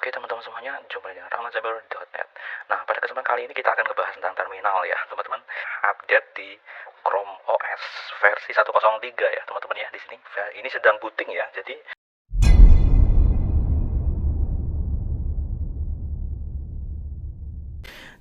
Oke teman-teman semuanya, jumpa dengan rahmatsabar.net. Nah, pada kesempatan kali ini kita akan ngebahas tentang terminal ya teman-teman. Update di Chrome OS versi 1.03 ya teman-teman ya. Di sini ini sedang booting ya. Jadi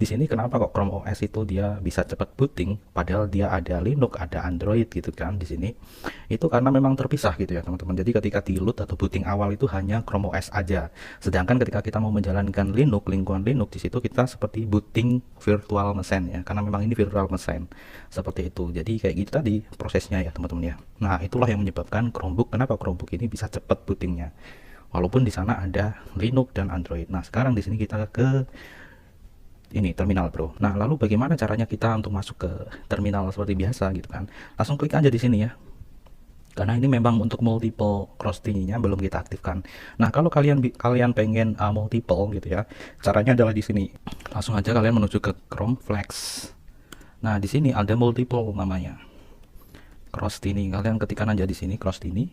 di sini kenapa kok Chrome OS itu dia bisa cepat booting padahal dia ada Linux, ada Android gitu kan di sini. Itu karena memang terpisah gitu ya teman-teman. Jadi ketika di load atau booting awal itu hanya Chrome OS aja. Sedangkan ketika kita mau menjalankan Linux, lingkungan Linux di situ kita seperti booting virtual machine ya. Karena memang ini virtual machine. Seperti itu. Jadi kayak gitu tadi prosesnya ya teman-teman ya. Nah, itulah yang menyebabkan Chromebook, kenapa Chromebook ini bisa cepat bootingnya. Walaupun di sana ada Linux dan Android. Nah, sekarang di sini kita ke ini terminal bro. Nah, lalu bagaimana caranya kita untuk masuk ke terminal seperti biasa gitu kan? Langsung klik aja di sini ya. Karena ini memang untuk multiple cross-nya belum kita aktifkan. Nah, kalau kalian pengen multiple gitu ya, caranya adalah di sini. Langsung aja kalian menuju ke Chrome Flex. Nah, di sini ada multiple namanya. Cross-ini kalian ketikkan aja di sini cross-ini.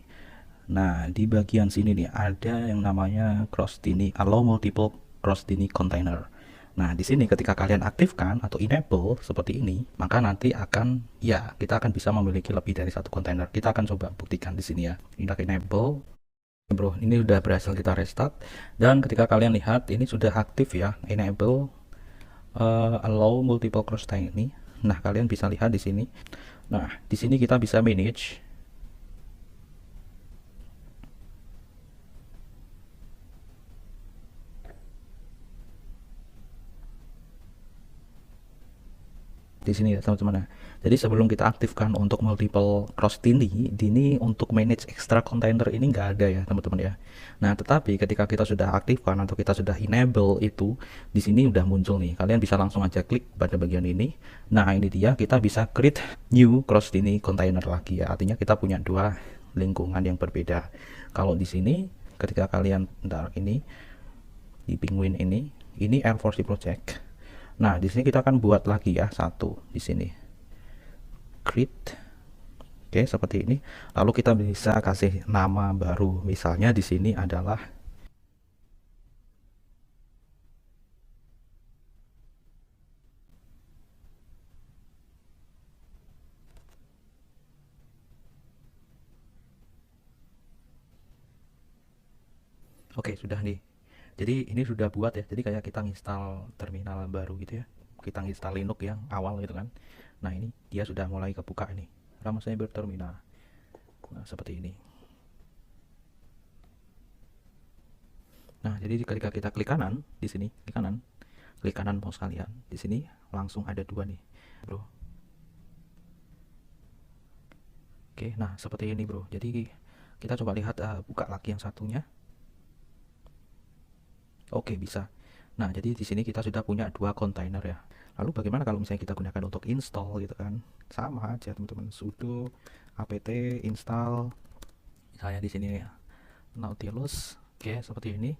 Nah, di bagian sini nih ada yang namanya cross-ini allow multiple cross-ini container. Nah, di sini ketika kalian aktifkan atau enable seperti ini, maka nanti akan ya kita akan bisa memiliki lebih dari satu kontainer. Kita akan coba buktikan di sini ya. Ini enable. Bro, ini sudah berhasil kita restart dan ketika kalian lihat ini sudah aktif ya, enable allow multiple cross ini. Nah, kalian bisa lihat di sini. Nah, di sini kita bisa manage. Di sini ya teman-teman. Jadi sebelum kita aktifkan untuk multiple cross ini untuk manage extra container ini nggak ada ya teman-teman ya. Nah, tetapi ketika kita sudah aktifkan atau kita sudah enable itu, di sini udah muncul nih. Kalian bisa langsung aja klik pada bagian ini. Nah, ini dia, kita bisa create new cross container lagi ya. Artinya kita punya dua lingkungan yang berbeda. Kalau di sini ketika kalian ini di Penguin ini Air Force Project. Nah, di sini kita akan buat lagi ya satu di sini. Create. Oke, seperti ini. Lalu kita bisa kasih nama baru. Misalnya di sini adalah oke, sudah nih. Jadi ini sudah buat ya. Jadi kayak kita install terminal baru gitu ya. Kita install Linux yang awal gitu kan. Nah, ini dia sudah mulai kebuka ini. Nama saya berterminal. Nah, seperti ini. Nah, jadi ketika kita klik kanan di sini, klik kanan mouse kalian. Di sini langsung ada dua nih, bro. Oke, nah seperti ini, bro. Jadi kita coba lihat buka lagi yang satunya. Oke, bisa. Nah, jadi di sini kita sudah punya dua kontainer ya. Lalu bagaimana kalau misalnya kita gunakan untuk install gitu kan? Sama aja teman-teman, sudo apt install. Misalnya di sini ya, Nautilus. Oke, seperti ini.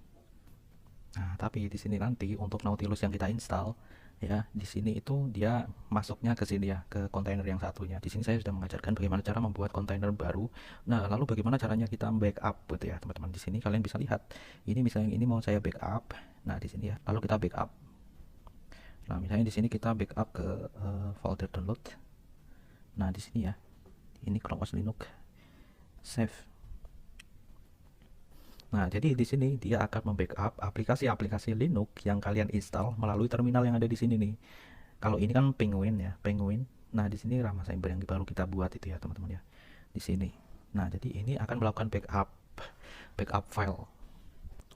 Nah, tapi di sini nanti untuk Nautilus yang kita install ya, di sini itu dia masuknya ke sini ya, ke kontainer yang satunya. Di sini saya sudah mengajarkan bagaimana cara membuat kontainer baru. Nah, lalu bagaimana caranya kita backup gitu ya, teman-teman. Di sini kalian bisa lihat. Ini misalnya ini mau saya backup. Nah, di sini ya. Lalu kita backup. Nah, misalnya di sini kita backup ke folder download. Nah, di sini ya. Ini Chrome OS Linux. Save. Nah, jadi di sini dia akan membackup aplikasi-aplikasi Linux yang kalian install melalui terminal yang ada di sini nih. Kalau ini kan Penguin ya, Penguin. Nah, di sini Rama Cyber yang baru kita buat itu ya, teman-teman ya. Di sini. Nah, jadi ini akan melakukan backup file.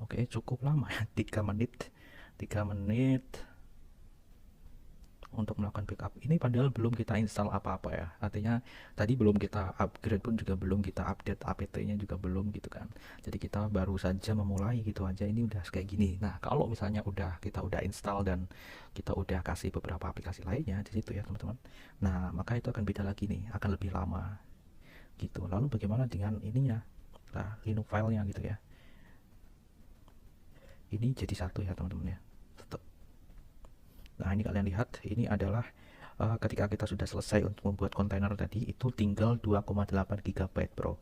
Oke, cukup lama ya, 3 menit. 3 menit untuk melakukan backup. Ini padahal belum kita install apa-apa ya. Artinya tadi belum kita upgrade pun juga belum kita update apt-nya juga belum gitu kan. Jadi kita baru saja memulai gitu aja, ini udah kayak gini. Nah, kalau misalnya kita udah install dan kita udah kasih beberapa aplikasi lainnya di situ ya, teman-teman. Nah, maka itu akan beda lagi nih, akan lebih lama gitu. Lalu bagaimana dengan ininya? Nah, Linux filenya gitu ya. Ini jadi satu ya, teman-teman ya. Nah, ini kalian lihat, ini adalah ketika kita sudah selesai untuk membuat kontainer tadi, itu tinggal 2,8 GB bro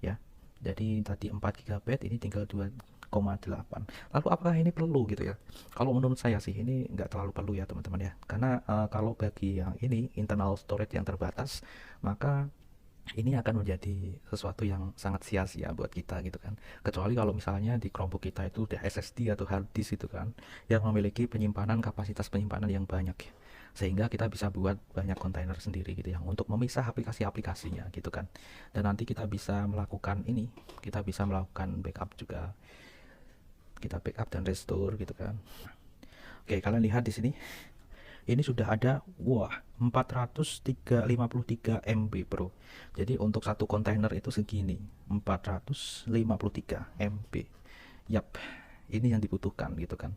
ya. Jadi tadi 4 GB, ini tinggal 2,8 Lalu apakah ini perlu gitu ya? Kalau menurut saya sih ini nggak terlalu perlu ya teman-teman ya. Karena kalau bagi yang ini internal storage yang terbatas, maka ini akan menjadi sesuatu yang sangat sia-sia buat kita gitu kan. Kecuali kalau misalnya di Chromebook kita itu udah SSD atau hard disk itu kan, yang memiliki penyimpanan kapasitas penyimpanan yang banyak ya. Sehingga kita bisa buat banyak kontainer sendiri gitu ya untuk memisah aplikasi-aplikasinya gitu kan. Dan nanti kita bisa melakukan ini, kita bisa melakukan backup juga. Kita backup dan restore gitu kan. Oke, kalian lihat di sini. Ini sudah ada, wah, 453 MB bro. Jadi untuk satu kontainer itu segini, 453 MB. Yap, ini yang dibutuhkan gitu kan.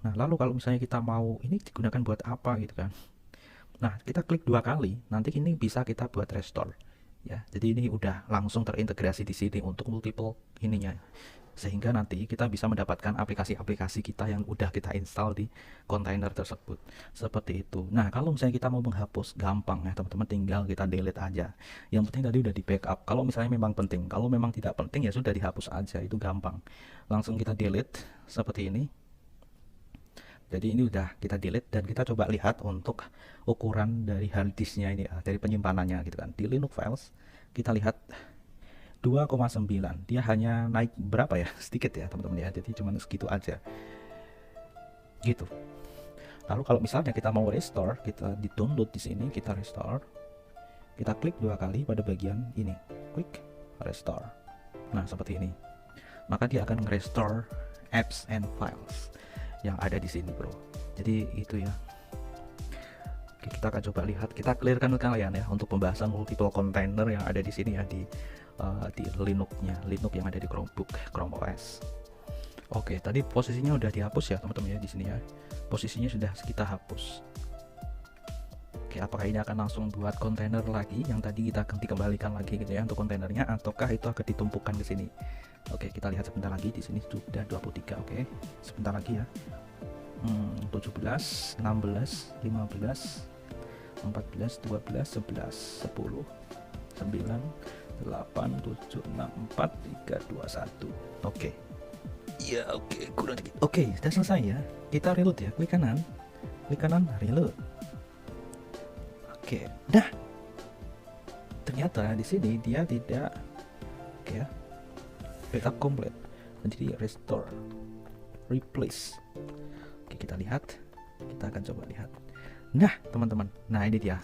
Nah, lalu kalau misalnya kita mau ini digunakan buat apa gitu kan. Nah, kita klik 2 kali, nanti ini bisa kita buat restore. Ya, jadi ini udah langsung terintegrasi di sini untuk multiple ininya, sehingga nanti kita bisa mendapatkan aplikasi-aplikasi kita yang udah kita install di kontainer tersebut seperti itu. Nah, kalau misalnya kita mau menghapus, gampang ya teman-teman, tinggal kita delete aja. Yang penting tadi udah di backup. Kalau misalnya memang penting, kalau memang tidak penting ya sudah dihapus aja, itu gampang. Langsung kita delete seperti ini. Jadi ini udah kita delete dan kita coba lihat untuk ukuran dari hard disknya ini, dari penyimpanannya gitu kan. Di Linux Files kita lihat 2,9. Dia hanya naik berapa ya? Sedikit ya teman-teman ya. Jadi cuma segitu aja. Gitu. Lalu kalau misalnya kita mau restore, kita di download di sini, kita restore. Kita klik 2 kali pada bagian ini. Klik restore. Nah, seperti ini. Maka dia akan restore apps and files yang ada di sini bro. Jadi itu ya. Oke, kita akan coba lihat, kita clearkan ke kalian ya untuk pembahasan multiple container yang ada di sini ya di Linux yang ada di Chromebook, Chrome OS. Oke, tadi posisinya udah dihapus ya teman-teman ya di sini ya. Posisinya sudah kita hapus. Oke, apakah ini akan langsung buat kontainer lagi yang tadi kita akan dikembalikan lagi gitu ya untuk kontainernya, ataukah itu akan ditumpukan ke sini? Oke, kita lihat sebentar lagi. Di sini sudah 23. Oke, sebentar lagi ya. 17, 16, 15, 14, 12, 11, 10, 9, 8, 7, 6, 4, 3, 2, 1. Oke. Ya, oke, kurang dikit. Oke, sudah selesai ya. Kita reload ya. Klik kanan, reload. Oke, nah. Ternyata di sini dia tidak, oke ya, backup complete. Jadi restore, replace. Oke, kita lihat. Kita akan coba lihat. Nah, teman-teman. Nah, ini dia.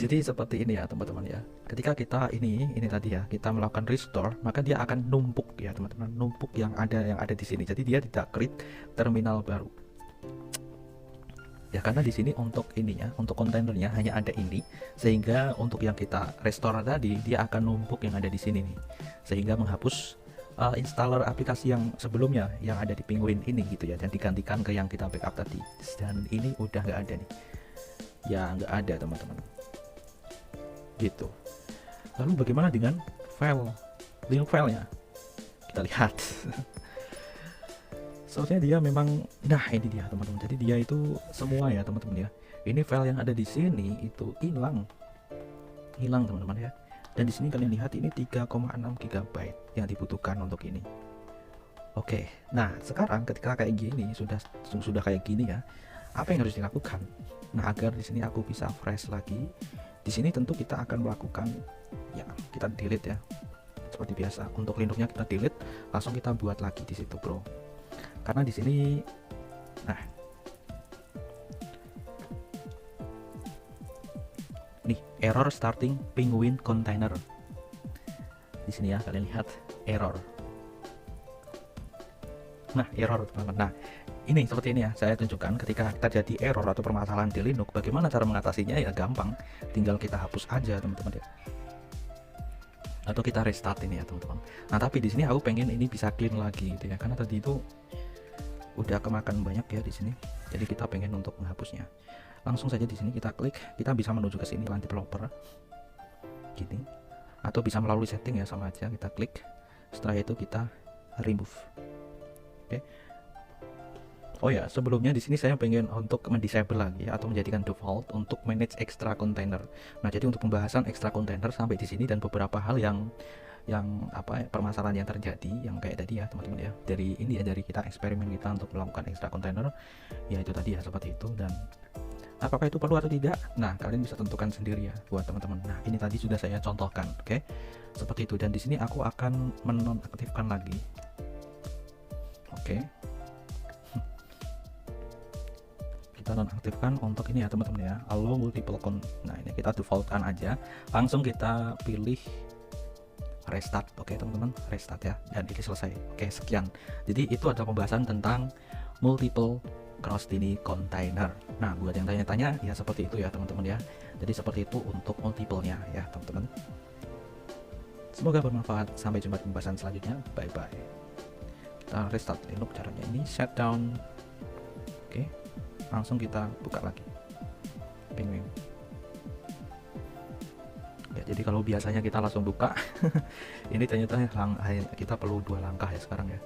Jadi seperti ini ya, teman-teman ya. Ketika kita ini tadi ya, kita melakukan restore, maka dia akan numpuk ya, teman-teman. Numpuk yang ada di sini. Jadi dia tidak create terminal baru. Ya, karena di sini untuk ininya, untuk kontainernya hanya ada ini, sehingga untuk yang kita restore tadi dia akan numpuk yang ada di sini nih, sehingga menghapus installer aplikasi yang sebelumnya yang ada di Penguin ini gitu ya, dan digantikan ke yang kita backup tadi. Dan ini udah nggak ada nih, ya nggak ada teman-teman. Gitu. Lalu bagaimana dengan file, link filenya? Kita lihat. Soalnya dia memang, nah ini dia teman-teman. Jadi dia itu semua ya teman-teman ya. Ini file yang ada di sini itu hilang teman-teman ya. Dan di sini kalian lihat ini 3,6 GB yang dibutuhkan untuk ini. Oke, nah sekarang ketika kayak gini sudah kayak gini ya, apa yang harus dilakukan? Nah, agar di sini aku bisa fresh lagi, di sini tentu kita akan melakukan ya, kita delete ya, seperti biasa. Untuk Linuxnya kita delete, langsung kita buat lagi di situ bro. Karena di sini, nah, nih error starting Penguin container. Di sini ya kalian lihat error. Nah, error teman-teman. Nah, ini seperti ini ya, saya tunjukkan ketika terjadi error atau permasalahan di Linux, bagaimana cara mengatasinya ya gampang, tinggal kita hapus aja teman-teman ya. Atau kita restart ini ya teman-teman. Nah, tapi di sini aku pengen ini bisa clean lagi gitu ya, karena tadi itu udah kemakan banyak ya di sini. Jadi kita pengen untuk menghapusnya. Langsung saja di sini kita klik, kita bisa menuju ke sini land developer. Gini. Atau bisa melalui setting ya, sama aja kita klik. Setelah itu kita remove. Oke. Oh ya, sebelumnya di sini saya pengen untuk mendisable lagi ya, atau menjadikan default untuk manage extra container. Nah, jadi untuk pembahasan extra container sampai di sini dan beberapa hal yang yang apa permasalahan yang terjadi yang kayak tadi ya teman-teman ya, dari ini ya, dari kita eksperimen kita untuk melakukan extra container ya, itu tadi ya seperti itu. Dan apakah itu perlu atau tidak, nah kalian bisa tentukan sendiri ya buat teman-teman. Nah ini tadi sudah saya contohkan, oke, seperti itu. Dan di sini aku akan menonaktifkan lagi, oke. Kita nonaktifkan untuk ini ya teman-teman ya, allow multiple count. Nah ini kita defaultkan aja, langsung kita pilih restart, oke teman-teman, restart ya, dan ini selesai. Oke, sekian. Jadi itu ada pembahasan tentang multiple cross ini container. Nah buat yang tanya-tanya ya seperti itu ya teman-teman ya, jadi seperti itu untuk multiple-nya ya teman-teman. Semoga bermanfaat, sampai jumpa di pembahasan selanjutnya, bye bye. Kita restart Linux, caranya ini shutdown, oke, langsung kita buka lagi penguin ya. Jadi kalau biasanya kita langsung buka ini ternyata kita perlu 2 langkah ya sekarang ya.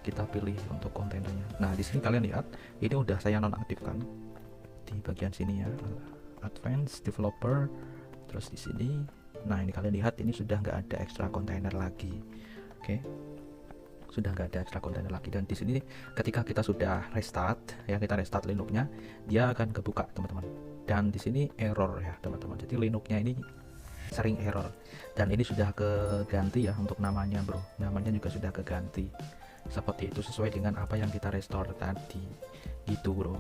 Kita pilih untuk kontainernya. Nah di sini kalian lihat ini udah saya nonaktifkan di bagian sini ya, advanced developer, terus di sini. Nah ini kalian lihat ini sudah nggak ada extra container lagi, oke. Sudah nggak ada extra container lagi. Dan di sini ketika kita sudah restart ya, kita restart Linuxnya, dia akan kebuka teman-teman. Dan di sini error ya teman-teman, jadi Linuxnya ini sering error. Dan ini sudah keganti ya untuk namanya bro, namanya juga sudah keganti seperti itu, sesuai dengan apa yang kita restore tadi gitu bro.